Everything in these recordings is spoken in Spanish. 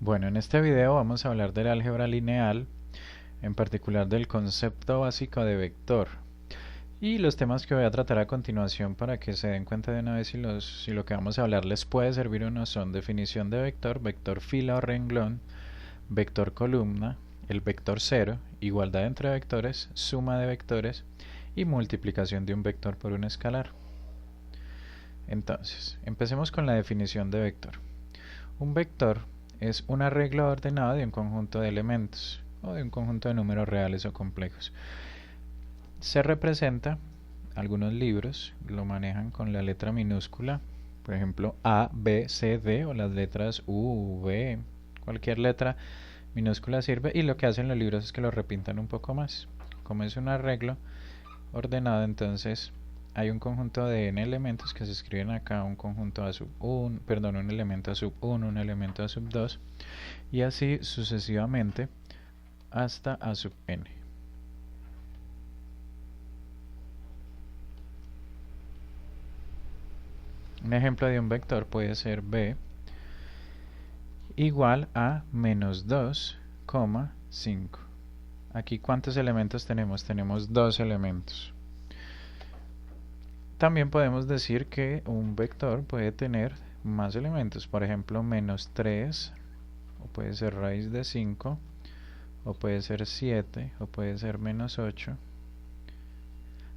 Bueno, en este video vamos a hablar del álgebra lineal, en particular del concepto básico de vector. Y los temas que voy a tratar a continuación para que se den cuenta de una vez si lo que vamos a hablar les puede servir o no son definición de vector, vector fila o renglón, vector columna, el vector cero, igualdad entre vectores, suma de vectores y multiplicación de un vector por un escalar. Entonces, empecemos con la definición de vector. Un vector es un arreglo ordenado de un conjunto de elementos o de un conjunto de números reales o complejos. Se representa, algunos libros lo manejan con la letra minúscula, por ejemplo A, B, C, D o las letras U, V, cualquier letra minúscula sirve, y lo que hacen los libros es que lo repintan un poco más. Como es un arreglo ordenado, entonces hay un conjunto de n elementos que se escriben acá, un conjunto a sub 1, perdón, un elemento a sub 1, un elemento a sub 2 y así sucesivamente hasta a sub n. Un ejemplo de un vector puede ser b igual a menos 2,5. Aquí, ¿cuántos elementos tenemos? Tenemos 2 elementos. También podemos decir que un vector puede tener más elementos, por ejemplo, menos 3, o puede ser raíz de 5, o puede ser 7, o puede ser menos 8.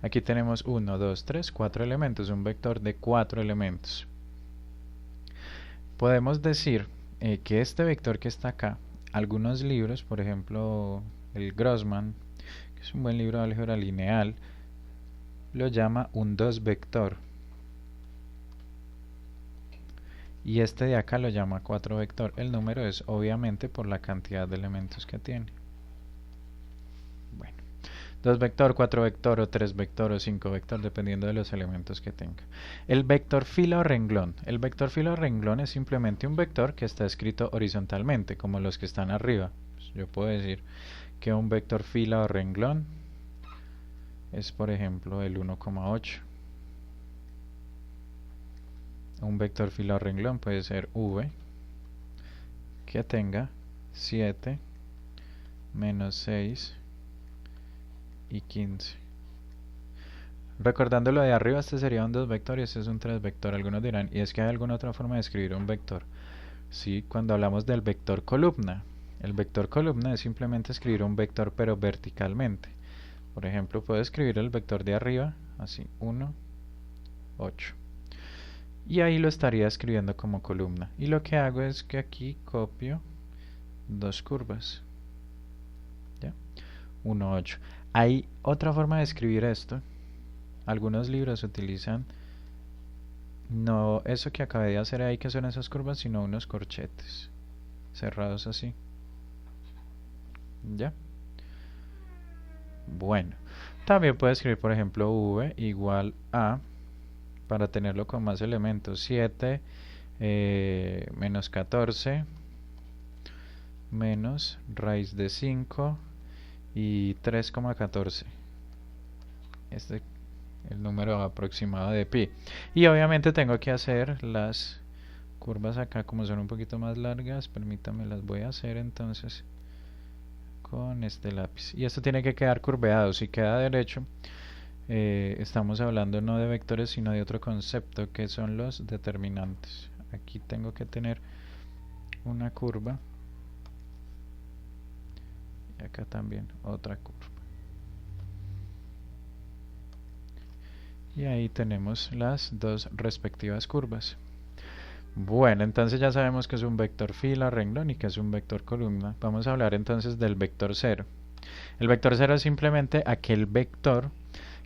Aquí tenemos 1, 2, 3, 4 elementos, un vector de 4 elementos. Podemos decir que este vector que está acá, algunos libros, por ejemplo el Grossman, que es un buen libro de álgebra lineal, lo llama un 2 vector. Y este de acá lo llama 4 vector. El número es obviamente por la cantidad de elementos que tiene. Bueno, 2 vector, 4 vector o 3 vector o 5 vector, dependiendo de los elementos que tenga. El vector fila o renglón. El vector fila o renglón es simplemente un vector que está escrito horizontalmente, como los que están arriba. Pues yo puedo decir que un vector fila o renglón es, por ejemplo, el 1,8. Un vector fila o renglón puede ser v, que tenga 7, menos 6 y 15. Recordando lo de arriba, este sería un 2 vector y este es un 3 vector. Algunos dirán, ¿y es que hay alguna otra forma de escribir un vector? Sí, cuando hablamos del vector columna. El vector columna es simplemente escribir un vector pero verticalmente. Por ejemplo, puedo escribir el vector de arriba, así, 1, 8. Y ahí lo estaría escribiendo como columna. Y lo que hago es que aquí copio dos curvas. ¿Ya? 1, 8. Hay otra forma de escribir esto. Algunos libros utilizan no eso que acabé de hacer ahí, que son esas curvas, sino unos corchetes cerrados así. ¿Ya? Bueno, también puedo escribir, por ejemplo, v igual a, para tenerlo con más elementos, 7 menos 14 menos raíz de 5 y 3,14. Este es el número aproximado de pi. Y obviamente tengo que hacer las curvas acá, como son un poquito más largas, permítanme, las voy a hacer entonces con este lápiz. Y esto tiene que quedar curveado. Si queda derecho, estamos hablando no de vectores, sino de otro concepto, que son los determinantes. Aquí tengo que tener una curva y acá también otra curva. Y ahí tenemos las dos respectivas curvas. Bueno, entonces ya sabemos que es un vector fila, renglón y que es un vector columna. Vamos a hablar entonces del vector cero. El vector cero es simplemente aquel vector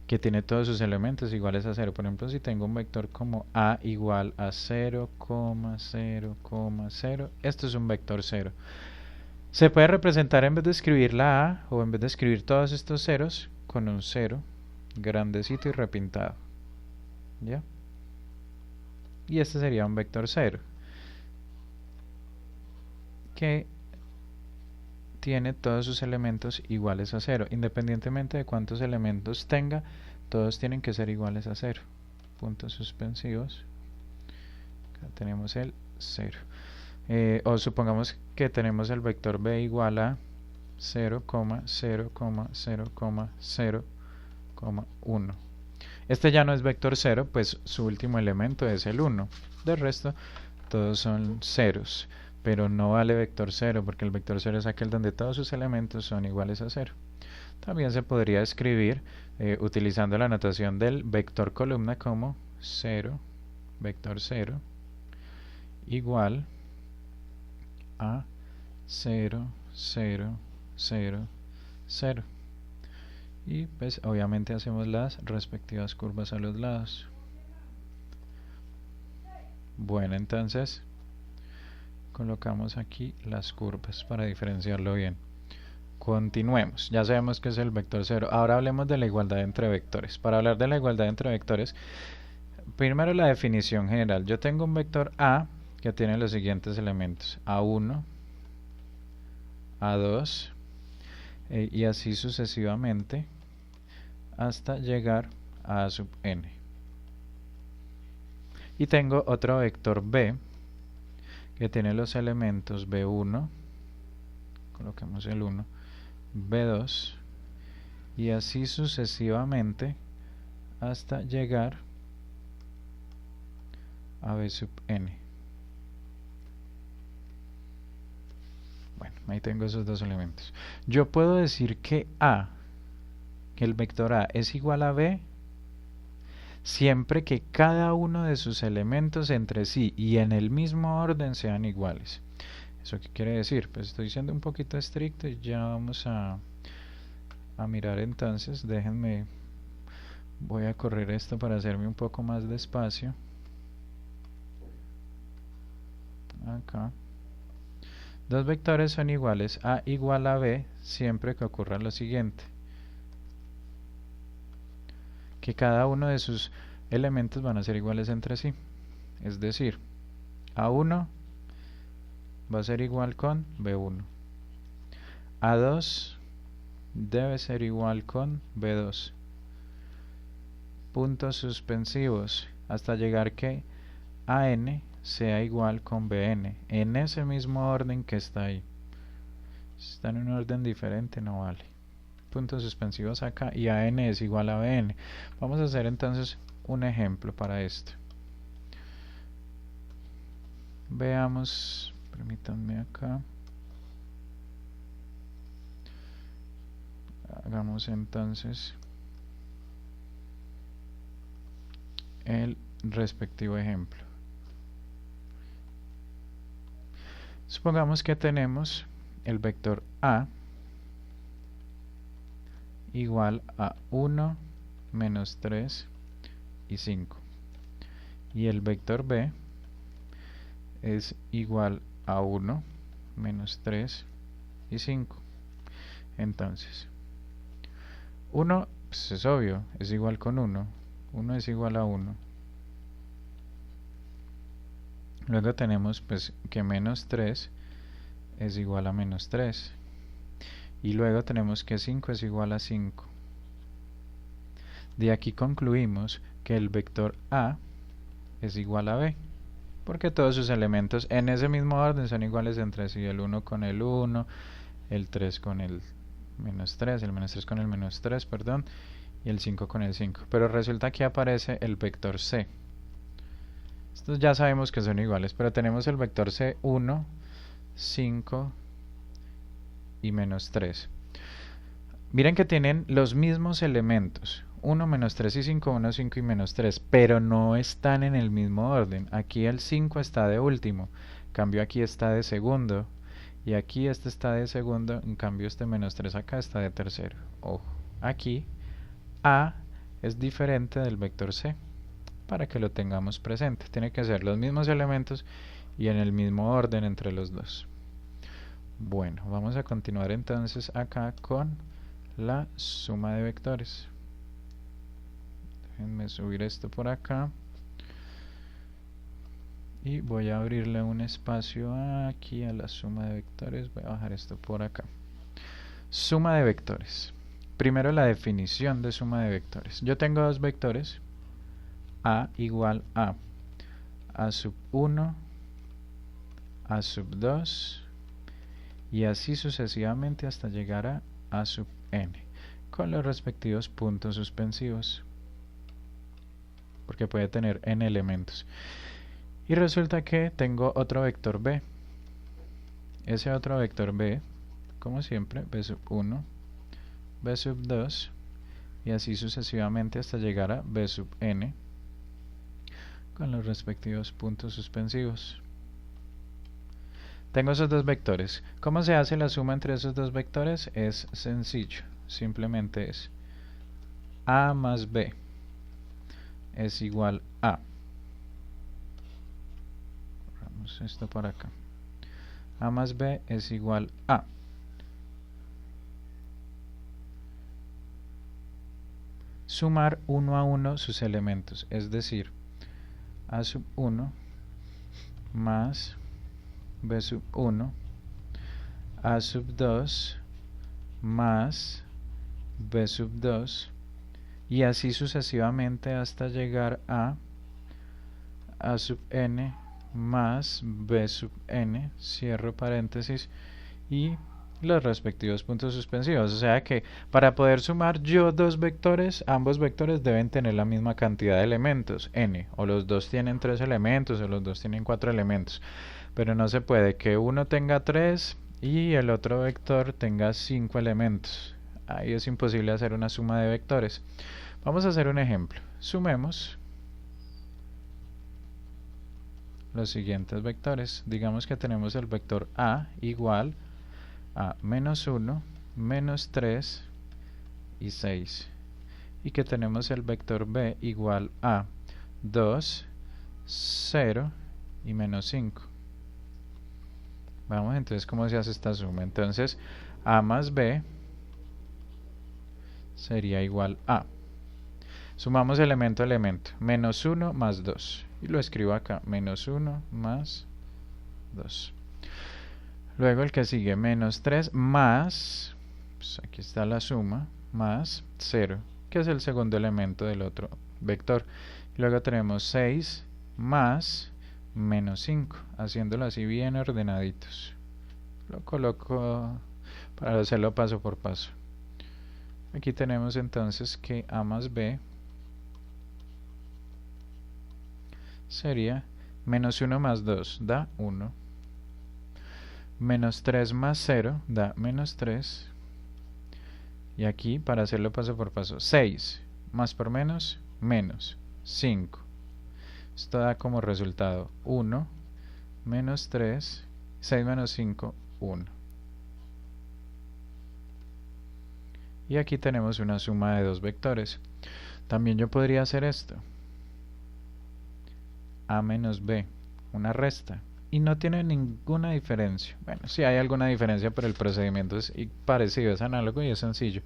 que tiene todos sus elementos iguales a 0. Por ejemplo, si tengo un vector como a igual a 0,0,0, esto es un vector cero. Se puede representar, en vez de escribir la a, o en vez de escribir todos estos ceros, con un 0 grandecito y repintado. ¿Ya? Y este sería un vector cero, que tiene todos sus elementos iguales a 0. Independientemente de cuántos elementos tenga, todos tienen que ser iguales a 0. Puntos suspensivos. Acá tenemos el 0. O supongamos que tenemos el vector b igual a 0, 0, 0, 0, 1. Este ya no es vector 0, pues su último elemento es el 1. Del resto, todos son ceros, pero no vale vector 0, porque el vector 0 es aquel donde todos sus elementos son iguales a 0. También se podría escribir utilizando la notación del vector columna como 0, vector 0, igual a 0, 0, 0, 0. Y pues obviamente hacemos las respectivas curvas a los lados. Bueno, entonces colocamos aquí las curvas para diferenciarlo bien. Continuemos, ya sabemos que es el vector 0. Ahora hablemos de la igualdad entre vectores. Para hablar de la igualdad entre vectores, primero la definición general. Yo tengo un vector A que tiene los siguientes elementos: A1, A2 y así sucesivamente hasta llegar a A sub n. Y tengo otro vector B que tiene los elementos B1, coloquemos el 1, B2 y así sucesivamente hasta llegar a B sub n. Bueno, ahí tengo esos dos elementos. Yo puedo decir que el vector A es igual a B siempre que cada uno de sus elementos entre sí y en el mismo orden sean iguales. ¿Eso qué quiere decir? Pues estoy siendo un poquito estricto y ya vamos a mirar entonces. Déjenme, voy a correr esto para hacerme un poco más despacio. Acá. Dos vectores son iguales, A igual a B, siempre que ocurra lo siguiente: que cada uno de sus elementos van a ser iguales entre sí. Es decir, A1 va a ser igual con B1. A2 debe ser igual con B2. Puntos suspensivos hasta llegar que AN sea igual con BN en ese mismo orden que está ahí. Si está en un orden diferente no vale. Puntos suspensivos acá y AN es igual a BN. Vamos a hacer entonces un ejemplo para esto. Veamos, permítanme acá. Hagamos entonces el respectivo ejemplo. Supongamos que tenemos el vector A igual a 1, menos 3 y 5. Y el vector B es igual a 1, menos 3 y 5. Entonces, 1 pues es obvio, es igual con 1. 1 es igual a 1. Luego tenemos pues que menos 3 es igual a menos 3. Y luego tenemos que 5 es igual a 5. De aquí concluimos que el vector A es igual a B, porque todos sus elementos en ese mismo orden son iguales entre sí: el 1 con el 1, el 3 con el menos 3, el menos 3 con el menos 3, perdón, y el 5 con el 5. Pero resulta que aparece el vector C. Estos ya sabemos que son iguales, pero tenemos el vector C 1, 5 y menos 3. Miren que tienen los mismos elementos: 1, menos 3 y 5, 1, 5 y menos 3, pero no están en el mismo orden. Aquí el 5 está de último, en cambio aquí está de segundo, y aquí este está de segundo, en cambio este menos 3 acá está de tercero. Ojo, aquí A es diferente del vector C, para que lo tengamos presente. Tiene que ser los mismos elementos y en el mismo orden entre los dos. Bueno, vamos a continuar entonces acá con la suma de vectores. Déjenme subir esto por acá y voy a abrirle un espacio aquí a la suma de vectores. Voy a bajar esto por acá. Suma de vectores. Primero la definición de suma de vectores. Yo tengo dos vectores: A igual a A sub 1 a sub 2 y así sucesivamente hasta llegar a sub n con los respectivos puntos suspensivos, porque puede tener n elementos. Y resulta que tengo otro vector b. Ese otro vector b, como siempre, b sub 1, b sub 2 y así sucesivamente hasta llegar a b sub n con los respectivos puntos suspensivos. Tengo esos dos vectores. ¿Cómo se hace la suma entre esos dos vectores? Es sencillo, simplemente es a más b es igual a, vamos esto por acá, a más b es igual a sumar uno a uno sus elementos, es decir, a sub 1 más b sub 1, a sub 2 más b sub 2 y así sucesivamente hasta llegar a sub n más b sub n, cierro paréntesis, y los respectivos puntos suspensivos. O sea que para poder sumar yo dos vectores, ambos vectores deben tener la misma cantidad de elementos, n, o los dos tienen 3 elementos o los dos tienen 4 elementos, pero no se puede que uno tenga 3 y el otro vector tenga 5 elementos. Ahí es imposible hacer una suma de vectores. Vamos a hacer un ejemplo. Sumemos los siguientes vectores. Digamos que tenemos el vector a igual a menos 1, menos 3 y 6. Y que tenemos el vector b igual a 2, 0 y menos 5. Vamos entonces cómo se hace esta suma. Entonces a más b sería igual a, sumamos elemento a elemento, menos 1 más 2, y lo escribo acá, menos 1 más 2. Luego el que sigue, menos 3 más, pues aquí está la suma, más 0, que es el segundo elemento del otro vector. Y luego tenemos 6 más menos 5, haciéndolo así bien ordenaditos. Lo coloco para hacerlo paso por paso. Aquí tenemos entonces que a más b sería menos 1 más 2 da 1, menos 3 más 0 da menos 3, y aquí para hacerlo paso por paso, 6 más por menos, menos 5. Esto da como resultado 1, menos 3, 6 menos 5, 1. Y aquí tenemos una suma de dos vectores. También yo podría hacer esto, a menos b, una resta, y no tiene ninguna diferencia. Bueno, sí hay alguna diferencia, pero el procedimiento es parecido, es análogo y es sencillo.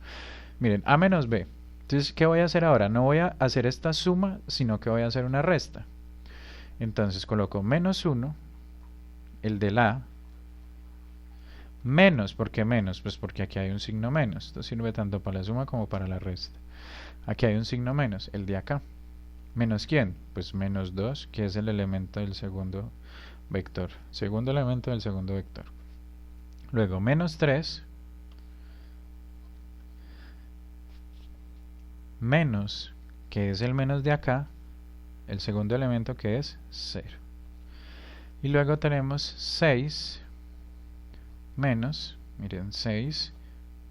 Miren, a menos b. Entonces, ¿qué voy a hacer ahora? No voy a hacer esta suma, sino que voy a hacer una resta. Entonces coloco menos 1, el del a, menos, ¿por qué menos? Pues porque aquí hay un signo menos. Esto sirve tanto para la suma como para la resta. Aquí hay un signo menos, el de acá. ¿Menos quién? Pues menos 2, que es el elemento del segundo vector. Segundo elemento del segundo vector. Luego menos 3, menos, que es el menos de acá, el segundo elemento que es 0. Y luego tenemos 6 menos, miren, 6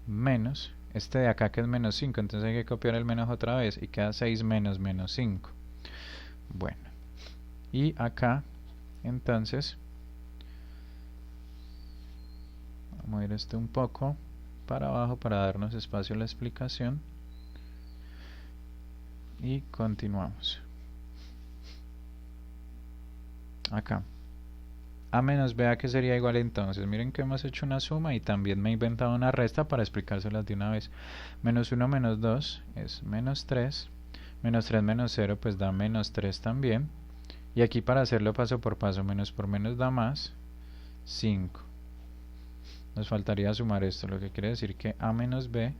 menos, este de acá que es menos 5, entonces hay que copiar el menos otra vez y queda 6 menos menos 5. Bueno, y acá entonces vamos a ir esto un poco para abajo para darnos espacio a la explicación y continuamos. Acá a menos b, ¿a qué sería igual entonces? Miren que hemos hecho una suma y también me he inventado una resta para explicárselas de una vez. Menos 1 menos 2 es menos 3, menos 3 menos 0 pues da menos 3 también, y aquí para hacerlo paso por paso, menos por menos da más 5. Nos faltaría sumar esto, lo que quiere decir que a menos b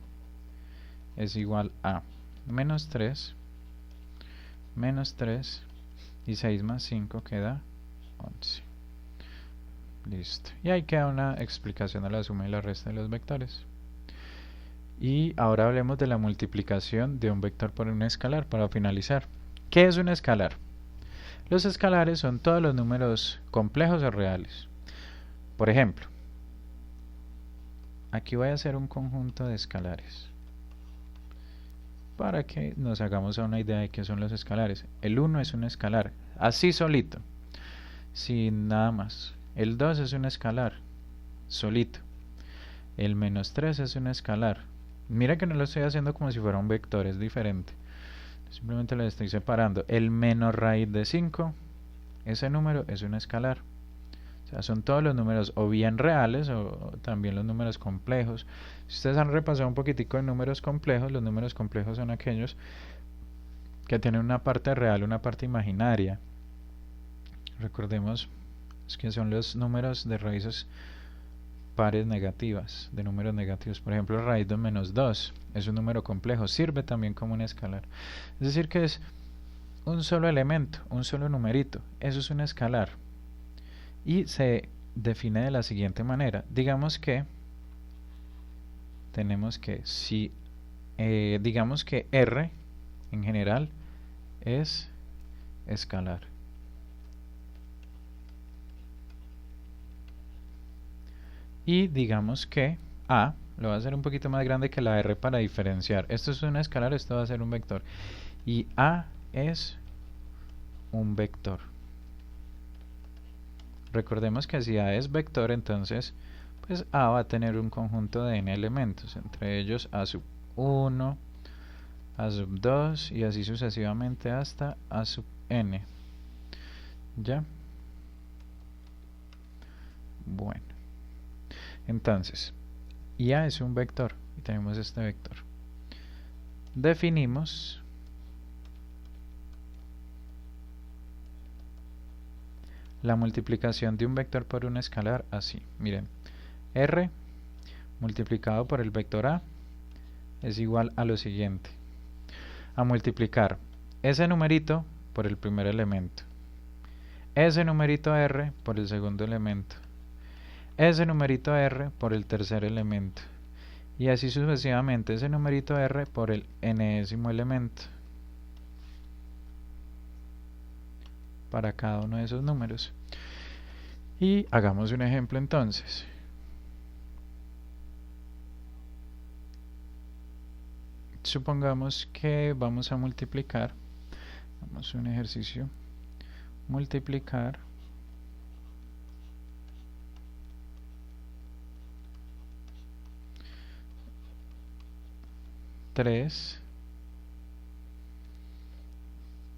es igual a menos 3 y 6 más 5 queda 11. Listo. Y ahí queda una explicación de la suma y la resta de los vectores. Y ahora hablemos de la multiplicación de un vector por un escalar para finalizar. ¿Qué es un escalar? Los escalares son todos los números complejos o reales. Por ejemplo, aquí voy a hacer un conjunto de escalares para que nos hagamos una idea de qué son los escalares. El 1 es un escalar, así solito, sin nada más. El 2 es un escalar, solito. El -3 es un escalar. Mira que no lo estoy haciendo como si fuera un vector, es diferente. Simplemente lo estoy separando. El menos raíz de 5, ese número es un escalar. O sea, son todos los números o bien reales o también los números complejos. Si ustedes han repasado un poquitico de números complejos, los números complejos son aquellos que tienen una parte real, una parte imaginaria. Recordemos que son los números de raíces pares negativas, de números negativos. Por ejemplo, raíz de -2 es un número complejo, sirve también como un escalar. Es decir, que es un solo elemento, un solo numerito. Eso es un escalar. Y se define de la siguiente manera. Digamos que tenemos que si digamos que R en general es escalar. Y digamos que A lo va a hacer un poquito más grande que la R para diferenciar. Esto es un escalar, esto va a ser un vector. Y A es un vector. Recordemos que si A es vector, entonces pues A va a tener un conjunto de n elementos, entre ellos A sub 1, A sub 2 y así sucesivamente hasta A sub n. ¿Ya? Bueno. Entonces, y A es un vector, y tenemos este vector. Definimos la multiplicación de un vector por un escalar así. Miren, R multiplicado por el vector A es igual a lo siguiente. A multiplicar ese numerito por el primer elemento, ese numerito R por el segundo elemento, ese numerito R por el tercer elemento, y así sucesivamente ese numerito R por el enésimo elemento para cada uno de esos números. Y hagamos un ejemplo entonces. Supongamos que vamos a multiplicar, vamos a un ejercicio, multiplicar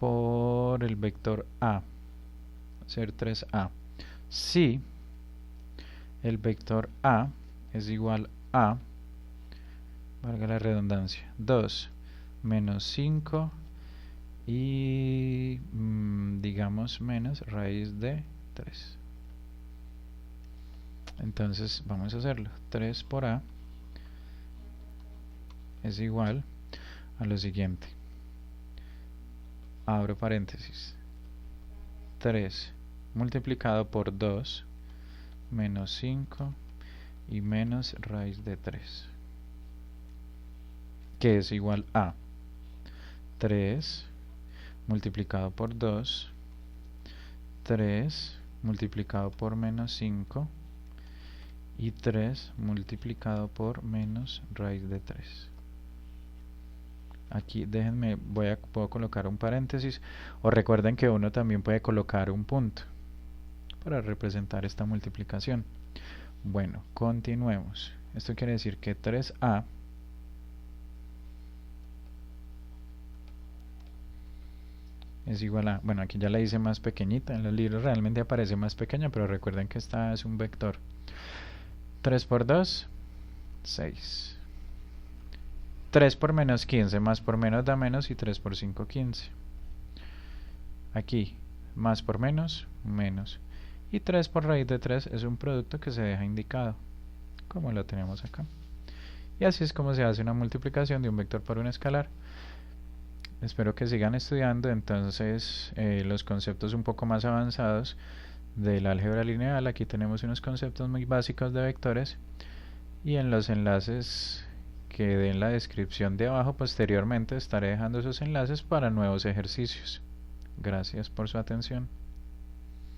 por el vector A, ser 3A. Si el vector A es igual a, valga la redundancia, 2 menos 5 y digamos menos raíz de 3. Entonces vamos a hacerlo. 3 por A es igual a lo siguiente. Abro paréntesis. 3 multiplicado por 2 menos 5 y menos raíz de 3, que es igual a 3 multiplicado por 2, 3 multiplicado por menos 5 y 3 multiplicado por menos raíz de 3. Aquí déjenme, puedo colocar un paréntesis, o recuerden que uno también puede colocar un punto para representar esta multiplicación. Bueno, continuemos. Esto quiere decir que 3A es igual a, bueno, aquí ya la hice más pequeñita, en los libros realmente aparece más pequeña, pero recuerden que esta es un vector. 3 por 2, 6. 3 por menos 15, más por menos da menos, y 3 por 5, 15. Aquí, más por menos, menos. Y 3 por raíz de 3 es un producto que se deja indicado, como lo tenemos acá. Y así es como se hace una multiplicación de un vector por un escalar. Espero que sigan estudiando entonces los conceptos un poco más avanzados del álgebra lineal. Aquí tenemos unos conceptos muy básicos de vectores, y en los enlaces que dé en la descripción de abajo posteriormente estaré dejando esos enlaces para nuevos ejercicios. Gracias por su atención.